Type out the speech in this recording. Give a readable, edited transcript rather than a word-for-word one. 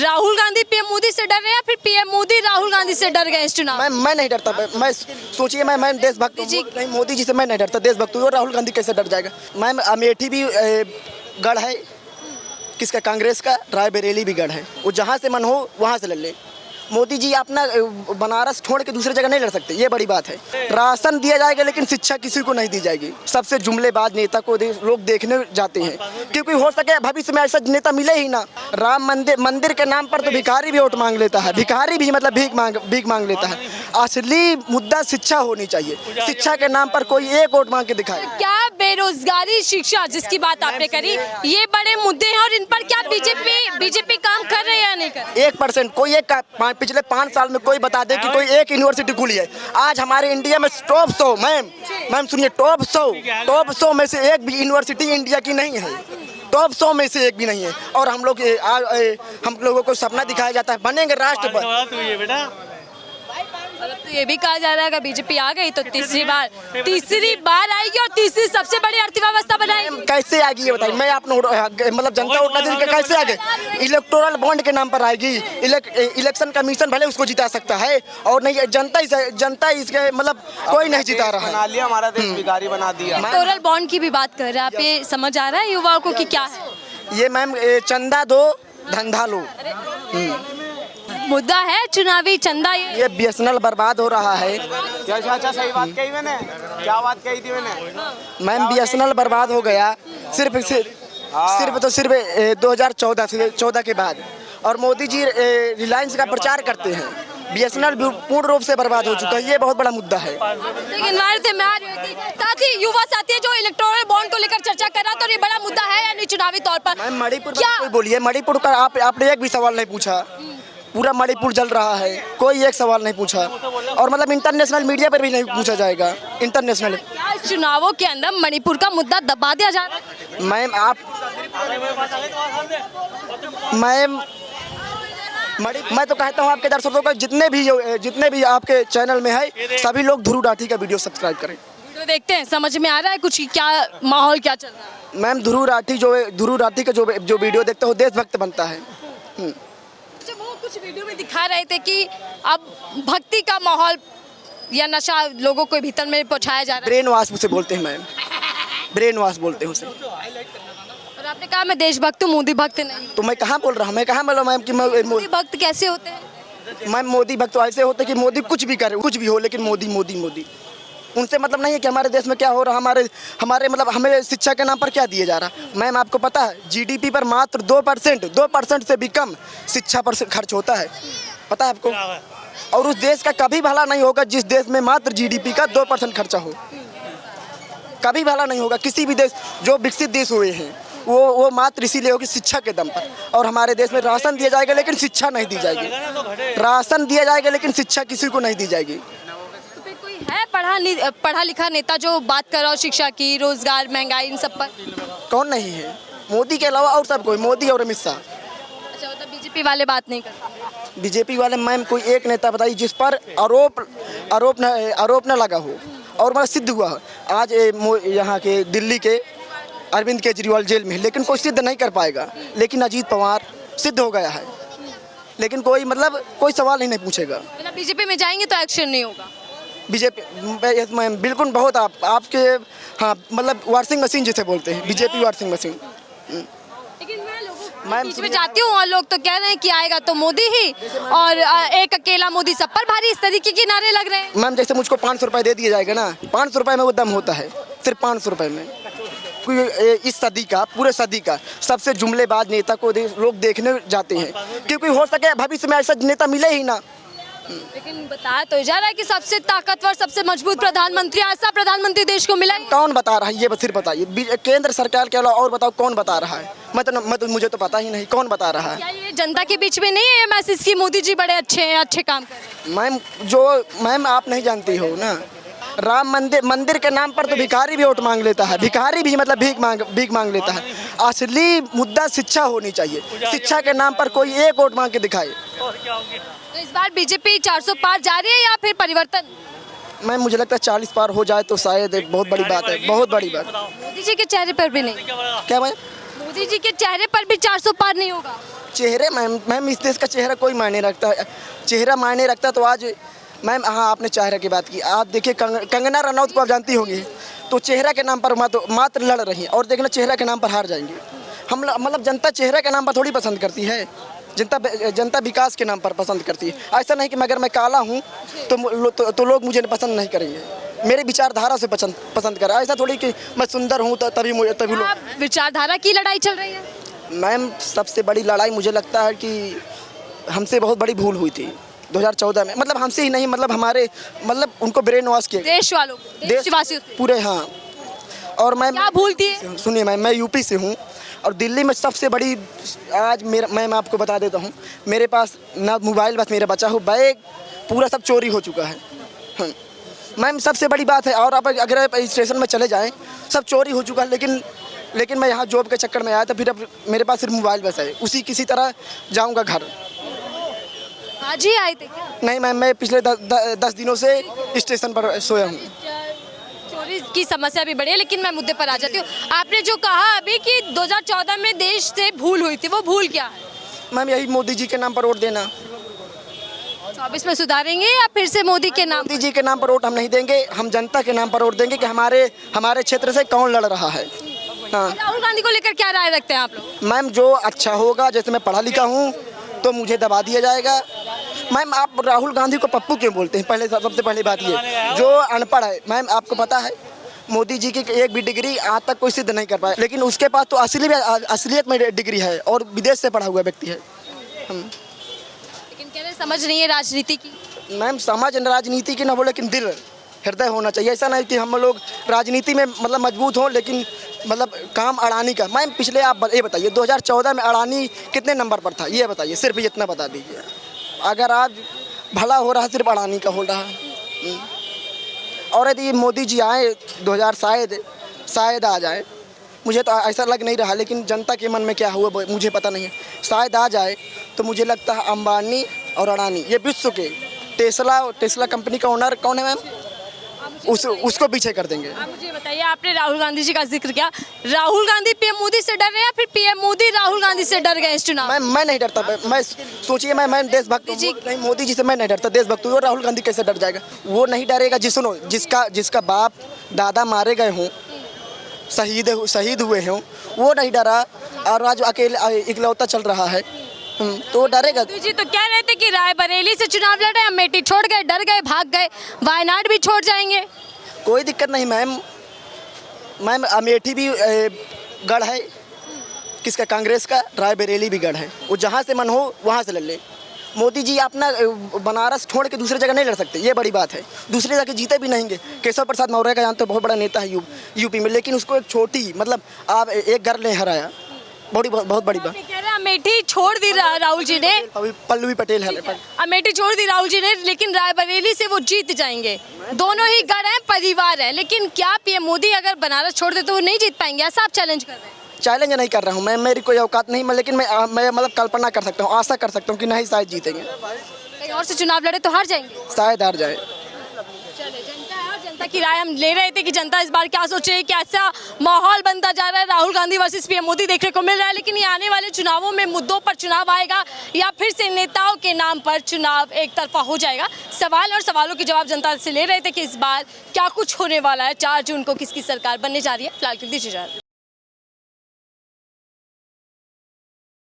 Rahul Gandhi PM Modi से डर रहे हैं या फिर पीएम मोदी राहुल गांधी से डर गए इस चुनाव? मैं नहीं डरता। मैं सोचिए, मैं देशभक्त हूँ। नहीं, मोदी जी से मैं नहीं डरता, देशभक्त हूँ। और राहुल गांधी कैसे डर जाएगा? मैम अमेठी भी गढ़ है किसका? कांग्रेस का। रायबरेली भी गढ़ है। वो जहाँ से मन हो वहाँ से लड़ ले। मोदी जी अपना बनारस छोड़ के दूसरी जगह नहीं लड़ सकते, ये बड़ी बात है। राशन दिया जाएगा लेकिन शिक्षा किसी को नहीं दी जाएगी। सबसे जुमलेबाज नेता को लोग देखने जाते हैं, क्योंकि हो सके भविष्य में ऐसा नेता मिले ही ना। राम मंदिर के नाम पर तो भिखारी भी वोट मांग लेता है। भिखारी भी मतलब भीख मांग लेता है। असली मुद्दा शिक्षा होनी चाहिए। शिक्षा के नाम पर कोई एक वोट मांग के दिखाए। क्या बेरोजगारी, शिक्षा जिसकी बात आपने करी, ये बड़े मुद्दे हैं और इन पर क्या बीजेपी काम कर रहे हैं या नहीं कर रहे? 1% कोई एक पिछले 5 साल में कोई बता दे कि कोई एक यूनिवर्सिटी खुली है। आज हमारे इंडिया में टॉप 100, मैम सुनिए, टॉप 100 में से एक भी यूनिवर्सिटी इंडिया की नहीं है। टॉप 100 में से एक भी नहीं है। और हम लोगों को सपना दिखाया जाता है बनेंगे राष्ट्रपति। तो ये भी कहा जा रहा है कि बीजेपी आ गई तो तीसरी बार आएगी और तीसरी सबसे बड़ी अर्थव्यवस्था बनाएगी। कैसे आएगी ये बताइए? मैं आपने मतलब जनता उतना दिन के कैसे आगे? इलेक्टोरल बॉन्ड के नाम पर आएगी। इलेक्शन कमीशन भले उसको जिता सकता है और नहीं जनता इसके मतलब कोई नहीं जिता रहा है। हमारा देश भिखारी बना दिया। इलेक्टोरल बॉन्ड की भी बात कर रहे हैं आप, ये समझ आ रहा है युवाओं को कि क्या है ये? मैम चंदा दो धंधा लो मुद्दा है, चुनावी चंदा। ये बीएसएनएल बर्बाद हो रहा है। अच्छा सही बात कही मैंने। क्या बात कही थी मैंने? मैम बीएसएनएल बर्बाद हो गया सिर्फ 2014 के बाद। और मोदी जी रिलायंस का प्रचार करते हैं। बीएसएनएल पूर्ण रूप से बर्बाद हो चुका है। ये बहुत बड़ा मुद्दा है। लेकिन साथी युवा साथी जो इलेक्टोरल बॉन्ड को लेकर चर्चा कर रहा, तो ये बड़ा मुद्दा है या नहीं चुनावी तौर पर? मैम मणिपुर क्या बोलिए? मणिपुर का आपने एक भी सवाल नहीं पूछा। पूरा मणिपुर जल रहा है, कोई एक सवाल नहीं पूछा। और मतलब इंटरनेशनल मीडिया पर भी नहीं पूछा जाएगा। इंटरनेशनल क्या चुनावों के अंदर मणिपुर का मुद्दा दबा दिया जा रहा है? मैं तो कहता हूँ आपके दर्शकों को जितने भी आपके चैनल में है सभी लोग ध्रुव राठी का वीडियो सब्सक्राइब करें। वीडियो देखते हैं, समझ में आ रहा है कुछ क्या माहौल क्या चल रहा है? मैम ध्रुव राठी का जो वीडियो देखते हो देशभक्त बनता है। वो कुछ वीडियो में दिखा रहे थे कि अब भक्ति का माहौल या नशा लोगों को भीतर में पहुंचाया जा रहा है। ब्रेन वॉश उसे बोलते हैं मैम, ब्रेन वॉश बोलते हैं उसे। और आपने कहा मैं देशभक्त हूँ, मोदी भक्त नहीं। तो मैं कहाँ बोल रहा हूँ? मैं कहाँ बोला मैम कि मोदी भक्त कैसे होते हैं? मैम मोदी भक्त ऐसे होते कि मोदी कुछ भी करे, कुछ भी हो, लेकिन मोदी उनसे मतलब नहीं है कि हमारे देश में क्या हो रहा। हमारे मतलब हमें शिक्षा के नाम पर क्या दिया जा रहा। मैम आपको पता है जीडीपी पर मात्र 2% से भी कम शिक्षा पर खर्च होता है, पता है आपको? और उस देश का कभी भला नहीं होगा जिस देश में मात्र जीडीपी का 2% खर्चा हो। कभी भला नहीं होगा। किसी भी देश जो विकसित देश हुए हैं वो मात्र इसीलिए होगी शिक्षा के दम पर। और हमारे देश में राशन दिया जाएगा लेकिन शिक्षा नहीं दी जाएगी। राशन दिया जाएगा लेकिन शिक्षा किसी को नहीं दी जाएगी। है पढ़ा लिखा नेता जो बात कर रहा हो शिक्षा की, रोजगार, महंगाई, इन सब पर? कौन नहीं है? मोदी के अलावा और सब कोई, मोदी और अमित शाह। अच्छा, मतलब बीजेपी वाले बात नहीं करते? बीजेपी वाले मैम कोई एक नेता बताइए जिस पर आरोप न लगा हो और मतलब सिद्ध हुआ। आज यहाँ के दिल्ली के अरविंद केजरीवाल जेल में, लेकिन कोई सिद्ध नहीं कर पाएगा। लेकिन अजीत पवार सिद्ध हो गया है, लेकिन कोई सवाल ही नहीं पूछेगा। बीजेपी में जाएंगे तो एक्शन नहीं होगा? बीजेपी मैम बिल्कुल बहुत आपके हाँ मतलब वॉशिंग मशीन जिसे बोलते हैं, बीजेपी वॉशिंग मशीन। लेकिन मैं लोगों बीच में जाती हूँ और लोग तो कह रहे हैं कि आएगा तो मोदी ही और एक अकेला मोदी सब पर भारी, इस तरीके के नारे लग रहे हैं। मैम जैसे मुझको 500 रुपये दे दिया जाएगा ना, 500 रुपये में वो दम होता है, सिर्फ 500 रुपये में। इस सदी का, पूरे सदी का सबसे जुमलेबाज नेता को लोग देखने जाते हैं, क्योंकि हो सके भविष्य में ऐसा नेता मिले ही ना। लेकिन बताया तो जा रहा है कि सबसे ताकतवर, सबसे मजबूत प्रधानमंत्री, ऐसा प्रधानमंत्री देश को मिला। कौन बता रहा है ये सिर्फ बताइए? केंद्र सरकार के अलावा और बताओ कौन बता रहा है? मुझे तो पता ही नहीं कौन बता रहा है। क्या ये जनता के बीच में नहीं है मैसेज कि मोदी जी बड़े अच्छे हैं, अच्छे काम कर रहे हैं? मैम आप नहीं जानती हो ना, राम मंदिर के नाम पर तो भिखारी भी वोट मांग लेता है। भिखारी भी मतलब भीख मांग लेता है। असली मुद्दा शिक्षा होनी चाहिए। शिक्षा के नाम पर कोई एक वोट मांग के दिखाए। तो इस बार बीजेपी 400 पार जा रही है या फिर परिवर्तन? मैम मुझे लगता है 40 पार हो जाए तो शायद एक बहुत बड़ी बात है, बहुत बड़ी बात। मोदी जी के चेहरे पर भी नहीं? क्या मैम? मोदी जी के चेहरे पर भी 400 पार नहीं होगा? चेहरे मैम इस देश का चेहरा कोई मायने रखता है। चेहरा मायने रखता तो आज मैम, हाँ आपने चेहरे की बात की। आप देखिए कंगना रनौत को आप जानती होंगी, तो चेहरा के नाम पर मात्र लड़ रही हैं और देखना चेहरा के नाम पर हार जाएंगी। हम मतलब जनता चेहरा के नाम पर थोड़ी पसंद करती है, जनता विकास के नाम पर पसंद करती है। ऐसा नहीं कि अगर मैं काला हूँ तो लोग मुझे पसंद नहीं करेंगे, मेरे विचारधारा से पसंद करें। ऐसा थोड़ी कि मैं सुंदर हूँ तो तभी लोग। विचारधारा की लड़ाई चल रही है मैम सबसे बड़ी लड़ाई मुझे लगता है कि हमसे बहुत बड़ी भूल हुई थी 2014 में। मतलब हमसे ही नहीं, मतलब हमारे उनको ब्रेन वॉश किया देशवासियों से। पूरे। हाँ, और मैं क्या भूलती है? सुनिए मैम, मैं यूपी से हूँ और दिल्ली में सबसे बड़ी आज मैं आपको बता देता हूँ, मेरे पास ना मोबाइल बस मेरा बचा हो, बैग पूरा सब चोरी हो चुका है। मैम सबसे बड़ी बात है। और आप अगर स्टेशन में चले जाएं सब चोरी हो चुका है, लेकिन मैं यहाँ जॉब के चक्कर में आया था, फिर अब मेरे पास सिर्फ मोबाइल बस है, उसी किसी तरह जाऊँगा घर। आज ही आए थे क्या? नहीं मैम, मैं पिछले 10 दिनों से स्टेशन पर सोया हूँ। चोरी की समस्या भी बढ़ी है, लेकिन मैं मुद्दे पर आ जाती हूँ। आपने जो कहा अभी कि 2014 में देश से भूल हुई थी, वो भूल क्या है? मैम यही मोदी जी के नाम पर वोट देना। 24 में सुधारेंगे या फिर से मोदी के नाम? मोदी जी के नाम पर वोट हम नहीं देंगे, हम जनता के नाम पर वोट देंगे कि हमारे क्षेत्र से कौन लड़ रहा है। हाँ, राहुल गांधी को लेकर क्या राय रखते हैं आप लोग? मैम जो अच्छा होगा, जैसे मैं पढ़ा लिखा हूँ तो मुझे दबा दिया जाएगा। मैम आप राहुल गांधी को पप्पू क्यों बोलते हैं? सबसे पहली बात ये, जो अनपढ़ है मैम, आपको पता है मोदी जी की एक भी डिग्री आज तक कोई सिद्ध नहीं कर पाया, लेकिन उसके पास तो असलियत में डिग्री है और विदेश से पढ़ा हुआ व्यक्ति है। लेकिन कह रहे समझ नहीं है राजनीति की। मैम समझ राजनीति की ना हो, लेकिन दिल हृदय होना चाहिए। ऐसा नहीं कि हम लोग राजनीति में मजबूत हों, लेकिन काम अडानी का। मैम पिछले आप ये बताइए 2014 में अडानी कितने नंबर पर था, ये बताइए, सिर्फ इतना बता दीजिए। अगर आज भला हो रहा सिर्फ अडानी का हो रहा है। और यदि मोदी जी आए 2000 शायद आ जाए, मुझे तो ऐसा लग नहीं रहा, लेकिन जनता के मन में क्या हुआ मुझे पता नहीं है। शायद आ जाए तो मुझे लगता है अंबानी और अडानी, ये विश्व के टेस्ला कंपनी का ओनर कौन है मैम, उसको पीछे कर देंगे। आप मुझे बताइए, आपने राहुल गांधी जी का जिक्र किया, राहुल गांधी पीएम मोदी से डर रहे हैं, फिर पीएम मोदी राहुल गांधी से डर गए इस चुनाव? मैं नहीं डरता। मैं सोचिए, मैं देशभक्त नहीं, मोदी जी से मैं नहीं डरता, देशभक्त हूँ। राहुल गांधी कैसे डर जाएगा? वो नहीं डरेगा जिसका बाप दादा मारे गए हों, शहीद हुए हों, वो नहीं डरा, और आज अकेले इकलौता चल रहा है तो डरेगा। जी तो कह रहे थे कि रायबरेली से चुनाव लड़ रहे हैं, अमेठी छोड़ गए, डर गए, भाग गए, वायनाड भी छोड़ जाएंगे। कोई दिक्कत नहीं मैम, अमेठी भी गढ़ है किसका, कांग्रेस का। रायबरेली भी गढ़ है, वो जहाँ से मन हो वहाँ से लड़ ले। मोदी जी अपना बनारस छोड़ के दूसरी जगह नहीं लड़ सकते, ये बड़ी बात है। दूसरी जगह जीते भी नहीं। केशव प्रसाद मौर्य का जानते हो, बहुत बड़ा नेता है यूपी में, लेकिन उसको एक छोटी आप एक गढ़ ने हराया, बहुत बड़ी बात। कह रहे हैं अमेठी छोड़ दी राहुल जी ने, पल्लवी पटेल है, अमेठी छोड़ दी राहुल जी ने, लेकिन रायबरेली से वो जीत जाएंगे। दोनों ही गढ़ हैं, परिवार है, लेकिन क्या पीएम मोदी अगर बनारस छोड़ दे तो वो नहीं जीत पाएंगे? ऐसा आप चैलेंज कर रहे हैं? चैलेंज नहीं कर रहा हूँ मैं, मेरी कोई औकात नहीं, लेकिन मैं कल्पना कर सकता हूँ, आशा कर सकता हूँ कि नहीं शायद जीतेंगे। कहीं और से चुनाव लड़े तो हार जाएंगे, शायद हार जाए। जनता की राय हम ले रहे थे कि जनता इस बार क्या सोचे, कैसा माहौल बनता जा रहा है, राहुल गांधी वर्सेस पीएम मोदी देखने को मिल रहा है। लेकिन ये आने वाले चुनावों में मुद्दों पर चुनाव आएगा या फिर से नेताओं के नाम पर चुनाव एक तरफा हो जाएगा? सवाल और सवालों के जवाब जनता से ले रहे थे कि इस बार क्या कुछ होने वाला है, 4 जून को किसकी सरकार बनने जा रही है। फिलहाल के लिए दीजिए इजाजत।